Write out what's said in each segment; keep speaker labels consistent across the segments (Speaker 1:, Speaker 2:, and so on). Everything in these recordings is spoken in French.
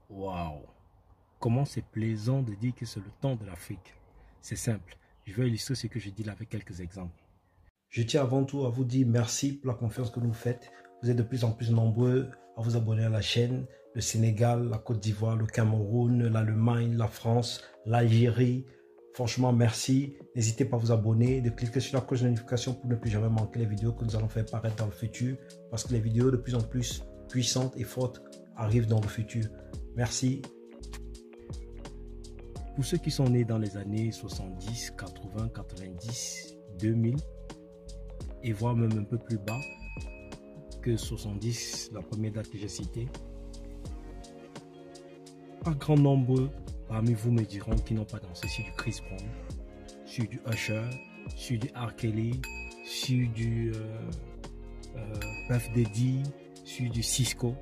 Speaker 1: Waouh! Comment c'est plaisant de dire que c'est le temps de l'Afrique. C'est simple. Je vais illustrer ce que je dis là avec quelques exemples.
Speaker 2: Je tiens avant tout à vous dire merci pour la confiance que nous faites. Vous êtes de plus en plus nombreux à vous abonner à la chaîne. Le Sénégal, la Côte d'Ivoire, le Cameroun, l'Allemagne, la France, l'Algérie. Franchement, merci. N'hésitez pas à vous abonner, de cliquer sur la cloche de notification pour ne plus jamais manquer les vidéos que nous allons faire paraître dans le futur. Parce que les vidéos de plus en plus puissantes et fortes arrivent dans le futur. Merci.
Speaker 1: Pour ceux qui sont nés dans les années 70, 80, 90, 2000, et voire même un peu plus bas que 70, la première date que j'ai citée, pas grand nombre parmi vous me diront qu'ils n'ont pas dansé sur du Chris Brown, sur du Usher, sur du R. Kelly, sur du Puff Daddy, sur du Cisco.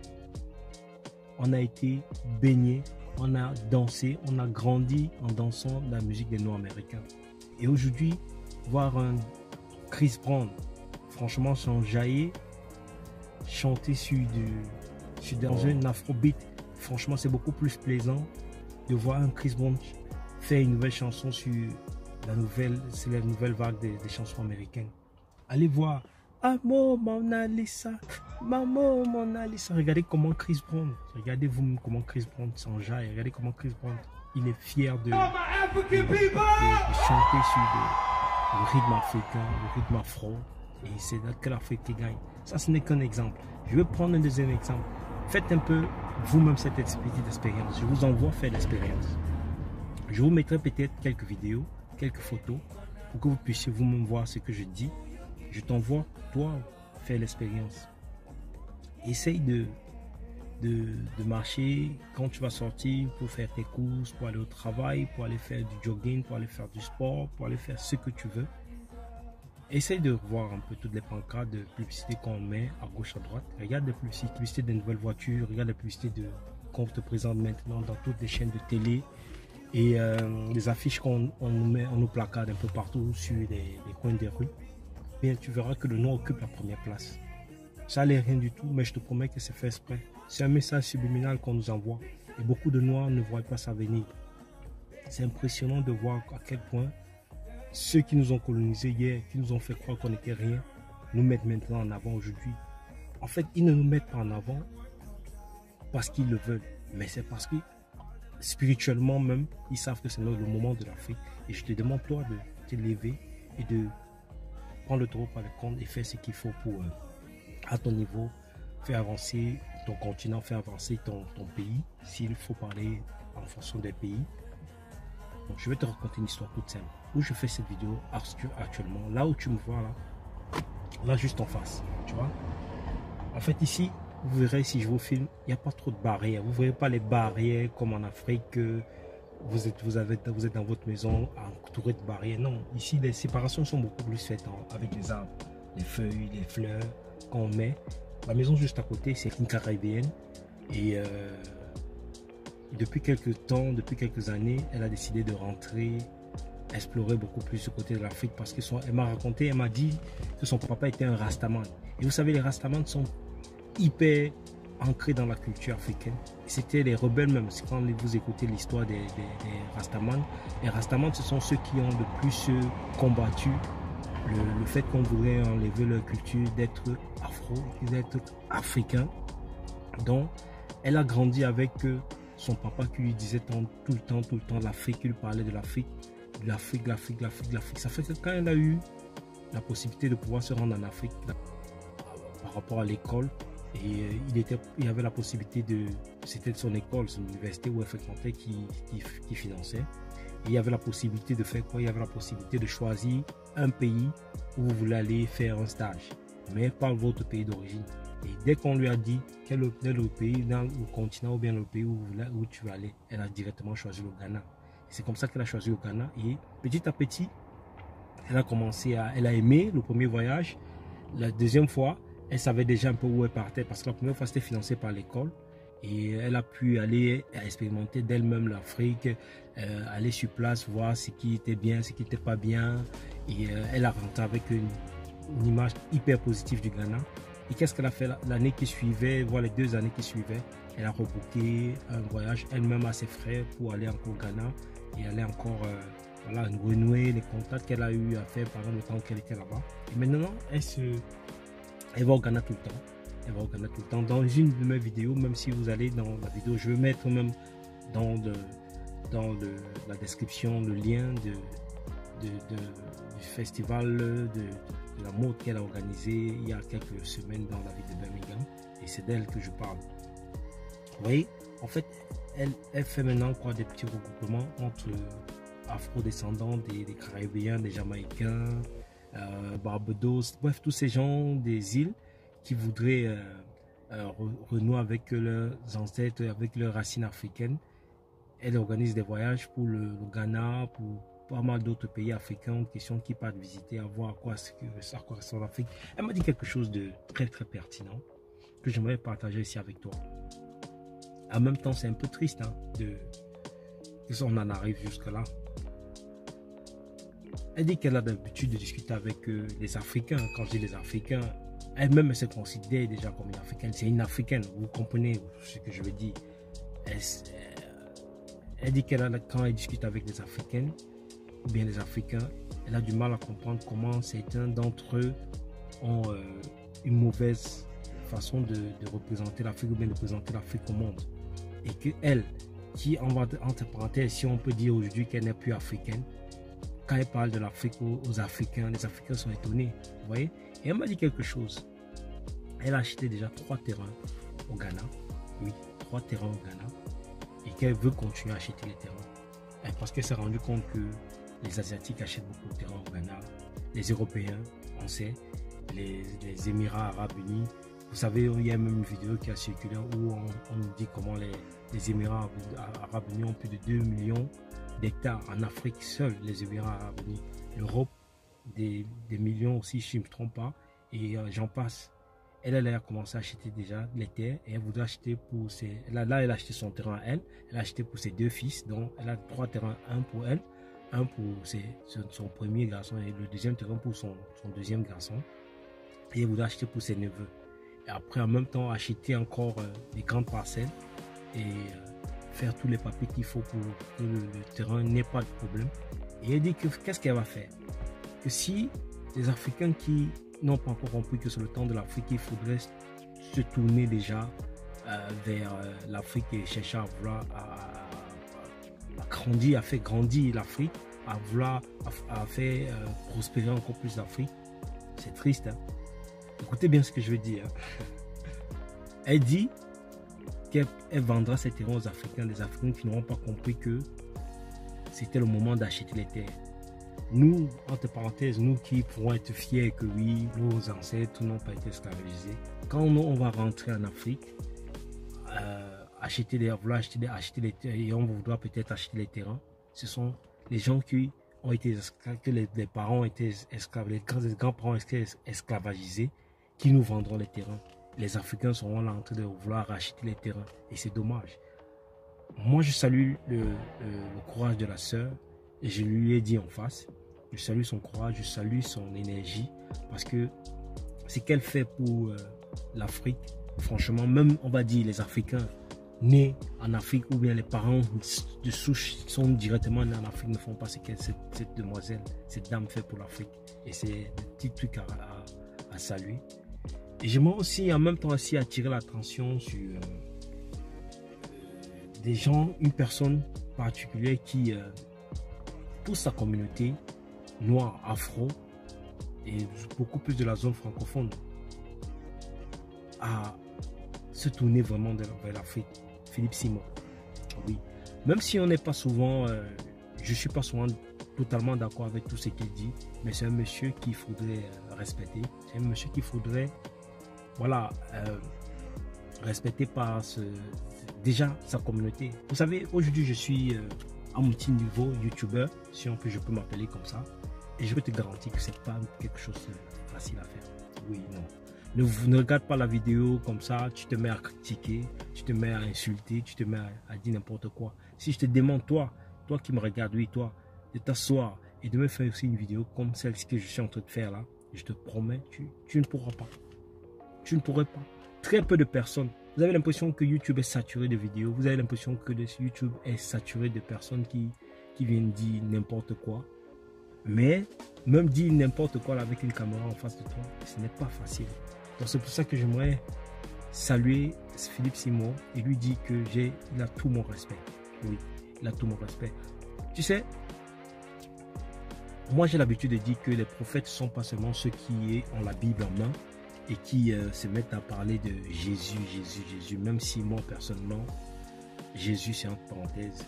Speaker 1: On a été baigné, on a dansé, on a grandi en dansant la musique des Noirs américains. Et aujourd'hui, voir un Chris Brown, franchement, sans jaillir, chanter dans un afrobeat, franchement, c'est beaucoup plus plaisant de voir un Chris Brown faire une nouvelle chanson sur la nouvelle vague des chansons américaines. Allez voir Maman Mona Lisa, Maman Mona Lisa. Regardez comment Chris Brown, regardez-vous comment Chris Brown s'enjaille, regardez comment Chris Brown, il est fier de chanter sur le rythme africain, le rythme afro, et c'est là que l'Afrique qui gagne. Ça, ce n'est qu'un exemple. Je vais prendre un deuxième exemple. Faites un peu vous-même cette petite expérience. Je vous envoie faire l'expérience. Je vous mettrai peut-être quelques vidéos, quelques photos, pour que vous puissiez vous-même voir ce que je dis. Je t'envoie, toi, faire l'expérience. Essaye de marcher quand tu vas sortir pour faire tes courses, pour aller au travail, pour aller faire du jogging, pour aller faire du sport, pour aller faire ce que tu veux. Essaye de voir un peu toutes les pancartes de publicité qu'on met à gauche, à droite. Regarde les publicités de nouvelles voitures, regarde les publicités qu'on te présente maintenant dans toutes les chaînes de télé et les affiches qu'on nous placarde un peu partout sur les coins des rues. Bien, tu verras que le noir occupe la première place. Ça n'est rien du tout, mais je te promets que c'est fait exprès. C'est un message subliminal qu'on nous envoie et beaucoup de noirs ne voient pas ça venir. C'est impressionnant de voir à quel point ceux qui nous ont colonisés hier, qui nous ont fait croire qu'on n'était rien, nous mettent maintenant en avant aujourd'hui. En fait, ils ne nous mettent pas en avant parce qu'ils le veulent, mais c'est parce que spirituellement même, ils savent que c'est le moment de l'Afrique. Et je te demande toi de te lever et de prendre le taureau par le cornes et faire ce qu'il faut pour, à ton niveau, faire avancer ton continent, faire avancer ton pays, s'il faut parler en fonction des pays. Donc, je vais te raconter une histoire toute simple. Où je fais cette vidéo actuellement, là où tu me vois, là juste en face, tu vois. En fait, ici, vous verrez, si je vous filme, il n'y a pas trop de barrières. Vous ne verrez pas les barrières comme en Afrique. Vous êtes dans votre maison entouré de barrières. Non, ici, les séparations sont beaucoup plus faites avec les arbres, les feuilles, les fleurs qu'on met. La maison juste à côté, c'est une caribéenne. Et depuis quelques années, elle a décidé de rentrer, explorer beaucoup plus ce côté de l'Afrique parce qu'elle m'a dit que son papa était un rastaman. Et vous savez, les rastamans sont hyper ancrés dans la culture africaine. C'était les rebelles même. Quand vous écoutez l'histoire des rastamans, les rastamans, ce sont ceux qui ont le plus combattu le fait qu'on voudrait enlever leur culture d'être afro, d'être africain. Donc, elle a grandi avec son papa qui lui disait tout le temps l'Afrique, il lui parlait de l'Afrique, l'Afrique. Ça fait que quand elle a eu la possibilité de pouvoir se rendre en Afrique par rapport à l'école, et il avait la possibilité c'était son école, son université où elle fréquentait qui finançait. Et il y avait la possibilité de faire quoi? Il y avait la possibilité de choisir un pays où vous voulez aller faire un stage, mais pas votre pays d'origine. Et dès qu'on lui a dit quel est le pays, dans le continent ou bien le pays où tu vas aller, elle a directement choisi le Ghana. C'est comme ça qu'elle a choisi le Ghana. Et petit à petit, elle a aimé le premier voyage. La deuxième fois, elle savait déjà un peu où elle partait parce que la première fois, c'était financé par l'école. Et elle a pu aller expérimenter d'elle-même l'Afrique, aller sur place, voir ce qui était bien, ce qui n'était pas bien. Et elle a rentré avec une image hyper positive du Ghana. Et qu'est-ce qu'elle a fait l'année qui suivait, voire les 2 années qui suivaient? Elle a rebooké un voyage elle-même à ses frais pour aller encore au Ghana et aller encore voilà, renouer les contacts qu'elle a eu à faire pendant le temps qu'elle était là-bas. Et maintenant, elle va au Ghana tout le temps. Elle va au Ghana tout le temps. Dans une de mes vidéos, même si vous allez dans la vidéo, je vais mettre même dans la description le lien du festival de la mode qu'elle a organisé il y a quelques semaines dans la ville de Birmingham. Et c'est d'elle que je parle. Vous voyez, en fait, elle fait maintenant quoi, des petits regroupements entre afro-descendants, des Caribéens, des Jamaïcains, Barbados, bref, tous ces gens des îles qui voudraient renouer avec leurs ancêtres, avec leurs racines africaines. Elle organise des voyages pour le Ghana, pour pas mal d'autres pays africains, questions qui partent visiter, à voir à quoi ressemble l'Afrique. Elle m'a dit quelque chose de très très pertinent que j'aimerais partager ici avec toi. En même temps, c'est un peu triste hein, que on en arrive jusque-là. Elle dit qu'elle a l'habitude de discuter avec les Africains. Quand je dis les Africains, elle-même se considère déjà comme une Africaine. C'est une Africaine, vous comprenez ce que je veux dire. Elle dit quand elle discute avec des Africaines, ou bien les Africains, elle a du mal à comprendre comment certains d'entre eux ont une mauvaise façon de représenter l'Afrique ou bien de présenter l'Afrique au monde. Et qu'elle, qui entre parenthèses, si on peut dire aujourd'hui qu'elle n'est plus africaine, quand elle parle de l'Afrique aux Africains, les Africains sont étonnés. Vous voyez? Et elle m'a dit quelque chose. Elle a acheté déjà 3 terrains au Ghana. Oui, 3 terrains au Ghana. Et qu'elle veut continuer à acheter les terrains. Parce qu'elle s'est rendue compte que les Asiatiques achètent beaucoup de terrains au Ghana. Les Européens, on sait. Les Émirats Arabes Unis. Vous savez, il y a même une vidéo qui a circulé où on nous dit comment les Émirats Arabes Unis ont plus de 2 millions d'hectares en Afrique seuls, les Émirats Arabes Unis. L'Europe, des millions aussi, si je ne me trompe pas. Et j'en passe. Elle a commencé à acheter déjà les terres et elle voudrait acheter pour ses... Là, elle a acheté son terrain à elle. Elle a acheté pour ses 2 fils. Donc, elle a 3 terrains. Un pour elle, un pour son premier garçon et le deuxième terrain pour son deuxième garçon. Et elle voudrait acheter pour ses neveux. Et après, en même temps, acheter encore des grandes parcelles et faire tous les papiers qu'il faut pour que le terrain n'ait pas de problème. Et elle dit que qu'est-ce qu'elle va faire? Que si les Africains qui n'ont pas encore compris que c'est le temps de l'Afrique, il faudrait se tourner déjà vers l'Afrique et chercher à vouloir à faire grandir l'Afrique, à faire prospérer encore plus l'Afrique. C'est triste, hein? Écoutez bien ce que je veux dire. Elle dit qu'elle vendra ses terrains aux Africains, les Africains qui n'auront pas compris que c'était le moment d'acheter les terres. Nous, entre parenthèses, nous qui pourrons être fiers que oui, nos ancêtres n'ont pas été esclavagisés. Quand on va rentrer en Afrique, acheter les terres et on voudra peut-être acheter les terrains, ce sont les gens qui ont été esclaves, que les parents ont été esclaves, les grands-parents ont été esclavagisés, qui nous vendront les terrains. Les Africains seront là en train de vouloir acheter les terrains et c'est dommage. Moi, je salue le courage de la sœur et je lui ai dit en face, je salue son courage, je salue son énergie parce que ce qu'elle fait pour l'Afrique, franchement, même on va dire les Africains nés en Afrique ou bien les parents de souche sont directement nés en Afrique ne font pas ce que cette demoiselle, cette dame fait pour l'Afrique. Et c'est des petits trucs à saluer. Et j'aimerais aussi en même temps aussi attirer l'attention sur des gens, une personne particulière qui pour sa communauté noire, afro et beaucoup plus de la zone francophone à se tourner vraiment vers l'Afrique. Philippe Simon, oui. Même si on n'est pas souvent, je ne suis pas souvent totalement d'accord avec tout ce qu'il dit, mais c'est un monsieur qu'il faudrait respecter. C'est un monsieur qu'il faudrait, voilà, respecter par déjà sa communauté. Vous savez, aujourd'hui je suis à mon petit niveau youtubeur, si je peux m'appeler comme ça, et je peux te garantir que c'est pas quelque chose de facile à faire. Oui, non. Ne regarde pas la vidéo comme ça, tu te mets à critiquer, tu te mets à insulter, tu te mets à dire n'importe quoi. Si je te demande, toi qui me regardes, oui, toi, de t'asseoir et de me faire aussi une vidéo comme celle que je suis en train de faire là, je te promets, tu ne pourras pas. Tu ne pourrais pas. Très peu de personnes Vous avez l'impression que YouTube est saturé de vidéos. Vous avez l'impression que YouTube est saturé de personnes qui viennent dire n'importe quoi. Mais même dire n'importe quoi avec une caméra en face de toi, ce n'est pas facile. Donc c'est pour ça que j'aimerais saluer Philippe Simon et lui dire que il a tout mon respect. Oui, il a tout mon respect. Tu sais, moi j'ai l'habitude de dire que les prophètes ne sont pas seulement ceux qui ont la Bible en main et qui se mettent à parler de Jésus, Jésus, même si moi personnellement, Jésus c'est entre parenthèses.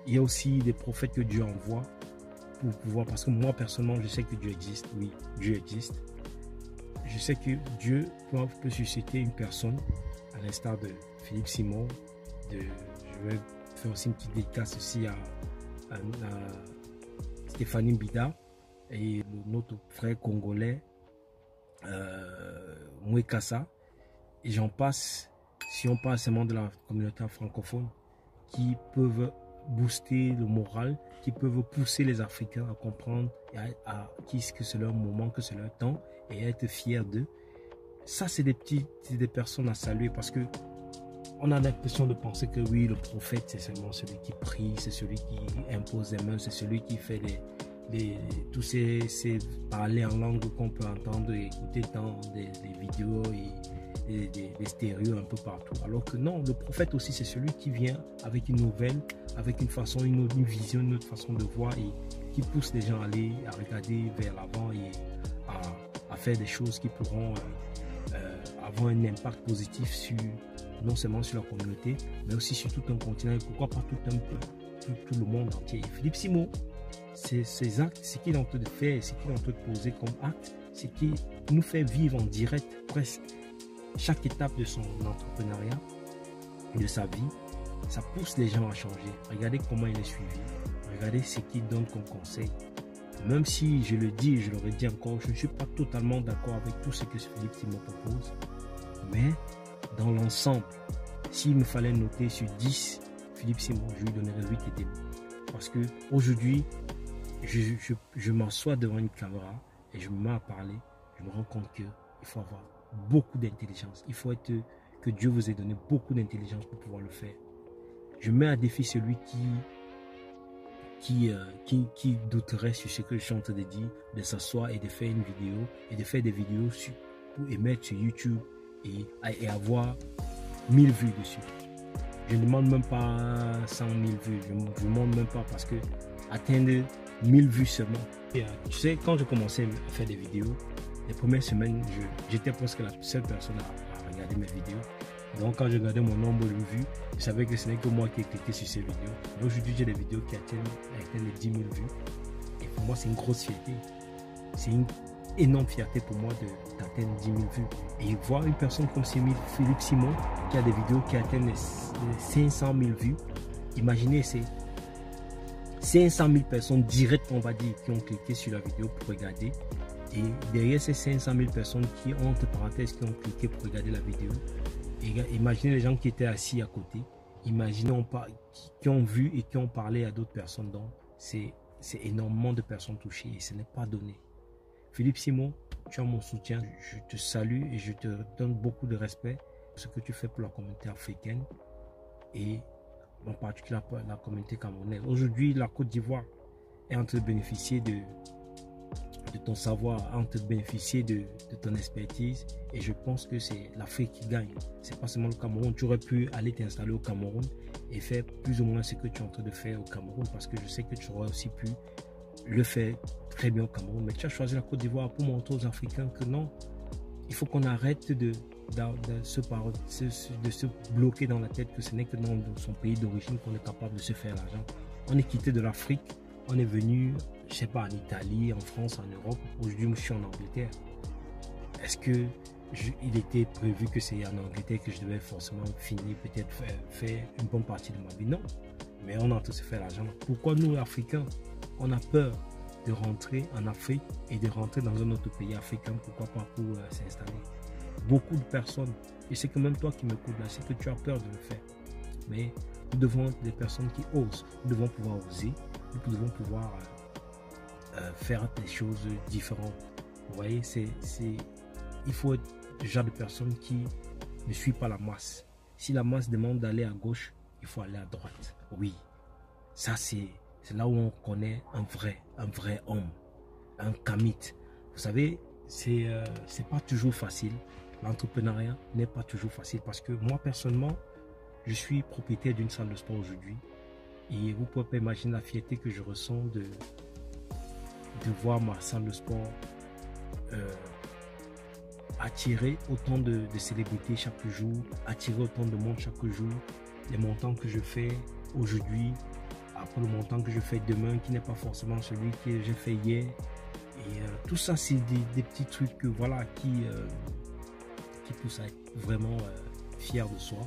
Speaker 1: Il y a aussi des prophètes que Dieu envoie pour pouvoir, parce que moi personnellement je sais que Dieu existe, oui, Dieu existe. Je sais que Dieu peut susciter une personne, à l'instar de Philippe Simon, je vais faire aussi une petite dédicace aussi à Stéphanie Bida et notre frère congolais Mouekassa, et j'en passe, si on parle seulement de la communauté francophone, qui peuvent booster le moral, qui peuvent pousser les Africains à comprendre que c'est leur moment, que c'est leur temps, et à être fiers d'eux. Ça, c'est des personnes à saluer, parce que on a l'impression de penser que oui, le prophète, c'est seulement celui qui prie, c'est celui qui impose les mains, c'est celui qui fait tous ces parler en langue qu'on peut entendre et écouter dans des vidéos et des stéréos un peu partout. Alors que non, le prophète aussi, c'est celui qui vient avec une nouvelle, avec une façon, une vision, une autre façon de voir, et qui pousse les gens à regarder vers l'avant et à faire des choses qui pourront avoir un impact positif non seulement sur la communauté, mais aussi sur tout un continent, et pourquoi pas tout le monde entier. Et Philippe Simon, ces actes, ce qu'il est en train de faire, ce qu'il est en train de poser comme acte, c'est qu'il nous fait vivre en direct presque chaque étape de son entrepreneuriat, de sa vie. Ça pousse les gens à changer. Regardez comment il est suivi, regardez ce qu'il donne comme conseil. Même si je le dis, je le redis encore, je ne suis pas totalement d'accord avec tout ce que Philippe Simon propose, mais dans l'ensemble, s'il me fallait noter sur 10, Philippe Simon, je lui donnerais 8 et demi. Parce que aujourd'hui, je m'assois devant une caméra et je me mets à parler, je me rends compte qu'il faut avoir beaucoup d'intelligence. Il faut que Dieu vous ait donné beaucoup d'intelligence pour pouvoir le faire. Je mets à défi celui qui douterait sur ce que je suis en train de dire, de s'asseoir et de faire une vidéo, et de faire des vidéos pour émettre sur YouTube et avoir 1000 vues dessus. Je ne demande même pas 100 000 vues, je ne demande même pas, parce que atteindre 1000 vues seulement. Tu sais, quand je commençais à faire des vidéos, les premières semaines, j'étais presque la seule personne à regarder mes vidéos. Donc quand je regardais mon nombre de vues, je savais que ce n'est que moi qui ai cliqué sur ces vidéos. Aujourd'hui, j'ai des vidéos qui atteignent les 10 000 vues. Et pour moi, c'est une grosse fierté. C'est une énorme fierté pour moi d'atteindre 10 000 vues. Et voir une personne comme Philippe Simon, qui a des vidéos qui atteignent les 500 000 vues, imaginez, c'est 500 000 personnes directes, on va dire, qui ont cliqué sur la vidéo pour regarder. Et derrière ces 500 000 personnes qui ont, entre parenthèses, qui ont cliqué pour regarder la vidéo, imaginez les gens qui étaient assis à côté, imaginez qui ont vu et qui ont parlé à d'autres personnes. Donc c'est énormément de personnes touchées et ce n'est pas donné. Philippe Simon, tu as mon soutien, je te salue et je te donne beaucoup de respect pour ce que tu fais pour la communauté africaine et en particulier la communauté camerounaise. Aujourd'hui, la Côte d'Ivoire est en train de bénéficier de ton savoir, en train de bénéficier de ton expertise, et je pense que c'est l'Afrique qui gagne. C'est pas seulement le Cameroun. Tu aurais pu aller t'installer au Cameroun et faire plus ou moins ce que tu es en train de faire au Cameroun, parce que je sais que tu aurais aussi pu le faire très bien au Cameroun, mais tu as choisi la Côte d'Ivoire pour montrer aux Africains que non, il faut qu'on arrête de se bloquer dans la tête que ce n'est que dans son pays d'origine qu'on est capable de se faire l'argent. On est quitté de l'Afrique, on est venu, je sais pas, en Italie, en France, en Europe. Aujourd'hui, je suis en Angleterre. Est-ce que il était prévu que c'est en Angleterre que je devais forcément finir, peut-être faire une bonne partie de ma vie? Non. Mais on est en train de se faire l'argent. Pourquoi nous, Africains, on a peur de rentrer en Afrique et de rentrer dans un autre pays africain? Pourquoi pas pour s'installer? Beaucoup de personnes, et c'est que même toi qui m'écoutes là, c'est que tu as peur de le faire. Mais nous devons être des personnes qui osent. Nous devons pouvoir oser. Nous devons pouvoir faire des choses différentes. Vous voyez, il faut être le genre de personne qui ne suis pas la masse. Si la masse demande d'aller à gauche, il faut aller à droite. Oui, ça c'est là où on connaît un vrai homme, un kamit. Vous savez, c'est pas toujours facile. L'entrepreneuriat n'est pas toujours facile parce que moi personnellement, je suis propriétaire d'une salle de sport aujourd'hui et vous pouvez pas imaginer la fierté que je ressens de voir ma salle de sport attirer autant de célébrités chaque jour, attirer autant de monde chaque jour. Les montants que je fais aujourd'hui, après le montant que je fais demain, qui n'est pas forcément celui que j'ai fait hier. Et tout ça, c'est des petits trucs que, voilà, qui poussent à être vraiment fier de soi.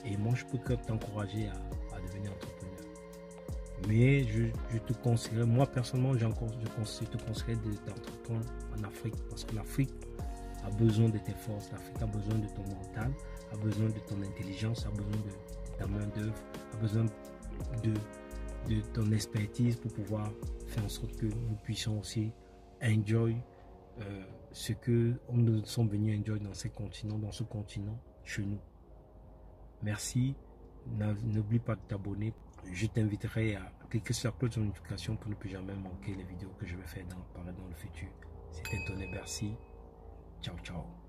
Speaker 1: Et moi, je peux que t'encourager à devenir entrepreneur. Mais je te conseillerais, moi personnellement, je te conseillerais d'entreprendre en Afrique. Parce que l'Afrique a besoin de tes forces, l'Afrique a besoin de ton mental, a besoin de ton intelligence, a besoin de ta main d'œuvre, a besoin de ton expertise pour pouvoir faire en sorte que nous puissions aussi enjoy ce que nous sommes venus enjoy dans ce continent, chez nous. Merci. N'oublie pas de t'abonner. Je t'inviterai à cliquer sur la cloche de notification pour ne plus jamais manquer les vidéos que je vais faire dans le futur. C'était Anthony Bercy. Ciao, ciao.